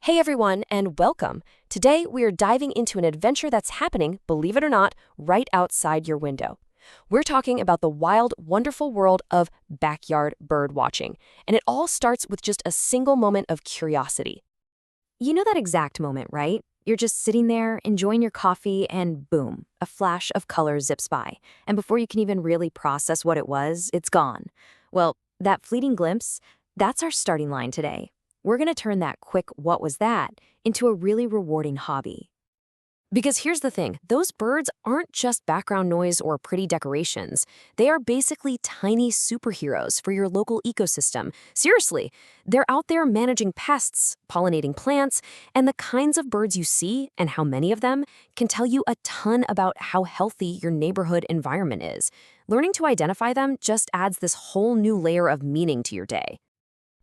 Hey everyone, and welcome. Today we are diving into an adventure that's happening, believe it or not, right outside your window. We're talking about the wild, wonderful world of backyard bird watching, and it all starts with just a single moment of curiosity. You know that exact moment, right? You're just sitting there, enjoying your coffee, and boom, a flash of color zips by. And before you can even really process what it was, it's gone. Well, that fleeting glimpse, that's our starting line today. We're going to turn that quick "what was that" into a really rewarding hobby. Because here's the thing, those birds aren't just background noise or pretty decorations. They are basically tiny superheroes for your local ecosystem. Seriously, they're out there managing pests, pollinating plants, and the kinds of birds you see and how many of them can tell you a ton about how healthy your neighborhood environment is. Learning to identify them just adds this whole new layer of meaning to your day.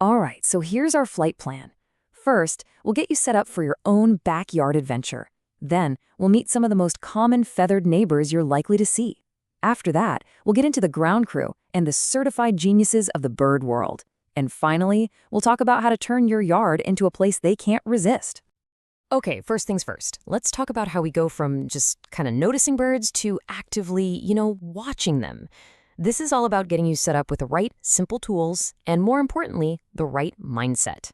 All right, so here's our flight plan. First, we'll get you set up for your own backyard adventure. Then, we'll meet some of the most common feathered neighbors you're likely to see. After that, we'll get into the ground crew and the certified geniuses of the bird world. And finally, we'll talk about how to turn your yard into a place they can't resist. Okay, first things first. Let's talk about how we go from just kind of noticing birds to actively, watching them. This is all about getting you set up with the right, simple tools and, more importantly, the right mindset.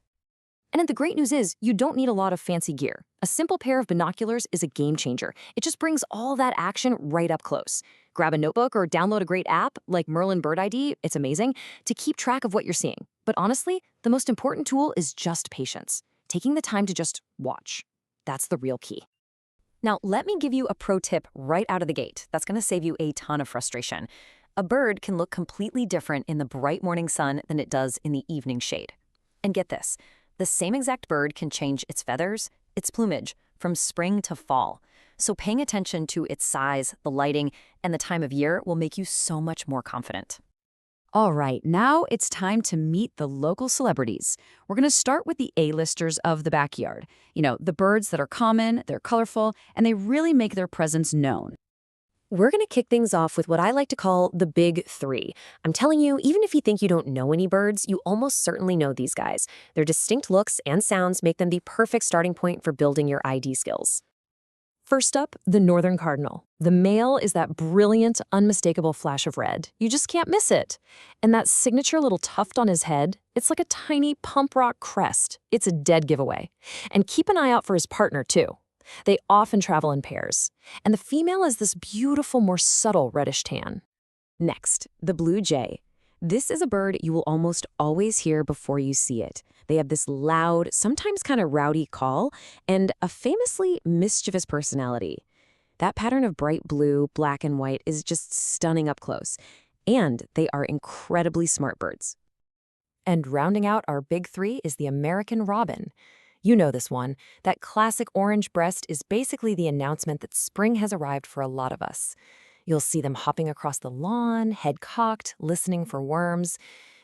And the great news is, you don't need a lot of fancy gear. A simple pair of binoculars is a game changer. It just brings all that action right up close. Grab a notebook or download a great app like Merlin Bird ID, it's amazing, to keep track of what you're seeing. But honestly, the most important tool is just patience. Taking the time to just watch. That's the real key. Now, let me give you a pro tip right out of the gate. That's going to save you a ton of frustration. A bird can look completely different in the bright morning sun than it does in the evening shade. And get this. The same exact bird can change its feathers, its plumage, from spring to fall. So paying attention to its size, the lighting, and the time of year will make you so much more confident. All right, now it's time to meet the local celebrities. We're going to start with the A-listers of the backyard. The birds that are common, they're colorful, and they really make their presence known. We're going to kick things off with what I like to call the big three. I'm telling you, even if you think you don't know any birds, you almost certainly know these guys. Their distinct looks and sounds make them the perfect starting point for building your ID skills. First up, the northern cardinal. The male is that brilliant, unmistakable flash of red. You just can't miss it. And that signature little tuft on his head, it's like a tiny pump rock crest. It's a dead giveaway. And keep an eye out for his partner, too. They often travel in pairs, and the female is this beautiful, more subtle reddish tan. Next, the blue jay. This is a bird you will almost always hear before you see it. They have this loud, sometimes kind of rowdy call, and a famously mischievous personality. That pattern of bright blue, black, and white is just stunning up close, and they are incredibly smart birds. And rounding out our big three is the American robin. You know this one. That classic orange breast is basically the announcement that spring has arrived for a lot of us. You'll see them hopping across the lawn, head cocked, listening for worms.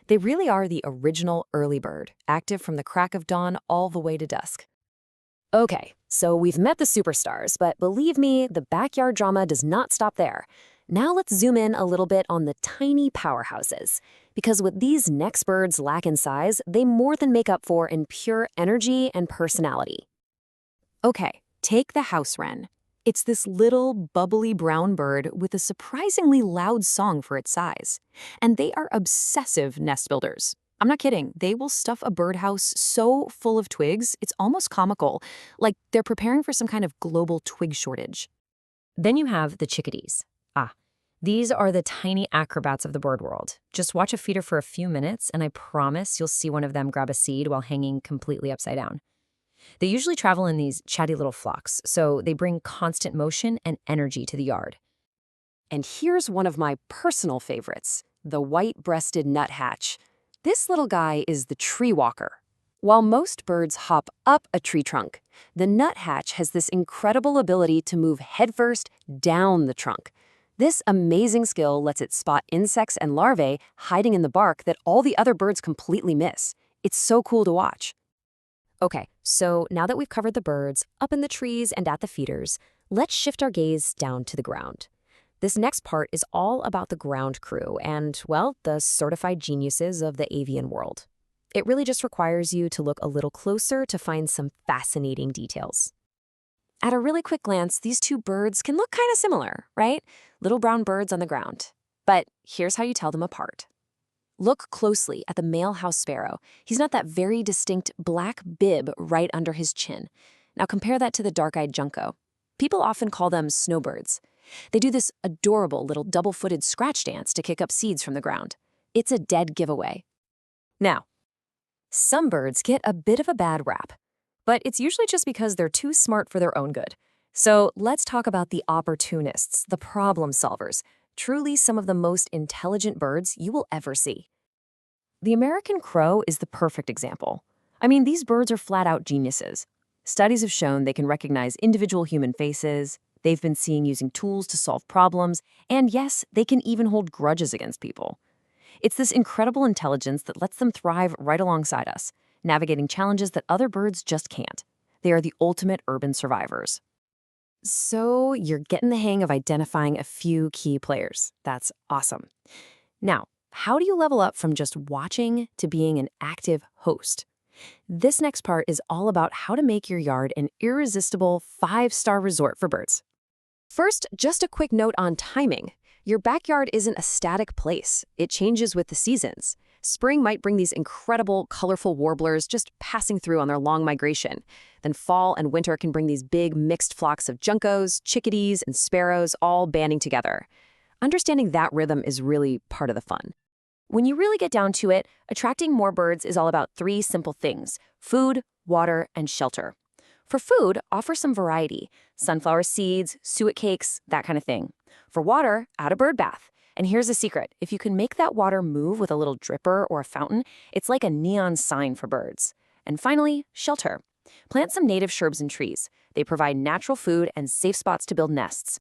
They really are the original early bird, active from the crack of dawn all the way to dusk. Okay, so we've met the superstars, but believe me, the backyard drama does not stop there. Now let's zoom in a little bit on the tiny powerhouses. Because what these next birds lack in size, they more than make up for in pure energy and personality. Okay, take the house wren. It's this little, bubbly brown bird with a surprisingly loud song for its size. And they are obsessive nest builders. I'm not kidding. They will stuff a birdhouse so full of twigs, it's almost comical, like they're preparing for some kind of global twig shortage. Then you have the chickadees. These are the tiny acrobats of the bird world. Just watch a feeder for a few minutes, and I promise you'll see one of them grab a seed while hanging completely upside down. They usually travel in these chatty little flocks, so they bring constant motion and energy to the yard. And here's one of my personal favorites, the white-breasted nuthatch. This little guy is the tree walker. While most birds hop up a tree trunk, the nuthatch has this incredible ability to move headfirst down the trunk. This amazing skill lets it spot insects and larvae hiding in the bark that all the other birds completely miss. It's so cool to watch. Okay, so now that we've covered the birds, up in the trees and at the feeders, let's shift our gaze down to the ground. This next part is all about the ground crew and, well, the certified geniuses of the avian world. It really just requires you to look a little closer to find some fascinating details. At a really quick glance, these two birds can look kind of similar, right? Little brown birds on the ground. But here's how you tell them apart. Look closely at the male house sparrow. He's not that very distinct black bib right under his chin. Now compare that to the dark-eyed junco. People often call them snowbirds. They do this adorable little double-footed scratch dance to kick up seeds from the ground. It's a dead giveaway. Now, some birds get a bit of a bad rap, but it's usually just because they're too smart for their own good. So let's talk about the opportunists, the problem solvers, truly some of the most intelligent birds you will ever see. The American crow is the perfect example. I mean, these birds are flat-out geniuses. Studies have shown they can recognize individual human faces, they've been seen using tools to solve problems, and yes, they can even hold grudges against people. It's this incredible intelligence that lets them thrive right alongside us, navigating challenges that other birds just can't. They are the ultimate urban survivors. So you're getting the hang of identifying a few key players. That's awesome. Now, how do you level up from just watching to being an active host? This next part is all about how to make your yard an irresistible 5-star resort for birds. First, just a quick note on timing. Your backyard isn't a static place. It changes with the seasons. Spring might bring these incredible, colorful warblers just passing through on their long migration. Then fall and winter can bring these big mixed flocks of juncos, chickadees, and sparrows all banding together. Understanding that rhythm is really part of the fun. When you really get down to it, attracting more birds is all about 3 simple things: food, water, and shelter. For food, offer some variety: sunflower seeds, suet cakes, that kind of thing. For water, add a bird bath. And here's a secret: if you can make that water move with a little dripper or a fountain, it's like a neon sign for birds. And finally, shelter. Plant some native shrubs and trees. They provide natural food and safe spots to build nests.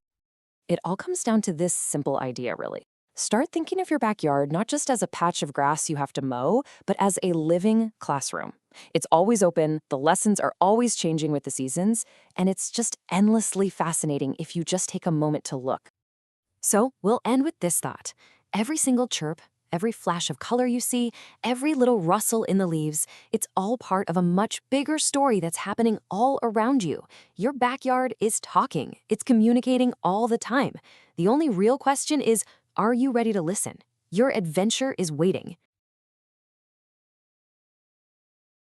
It all comes down to this simple idea, really. Start thinking of your backyard not just as a patch of grass you have to mow, but as a living classroom. It's always open, the lessons are always changing with the seasons, and it's just endlessly fascinating if you just take a moment to look. So we'll end with this thought. Every single chirp, every flash of color you see, every little rustle in the leaves, it's all part of a much bigger story that's happening all around you. Your backyard is talking. It's communicating all the time. The only real question is, are you ready to listen? Your adventure is waiting.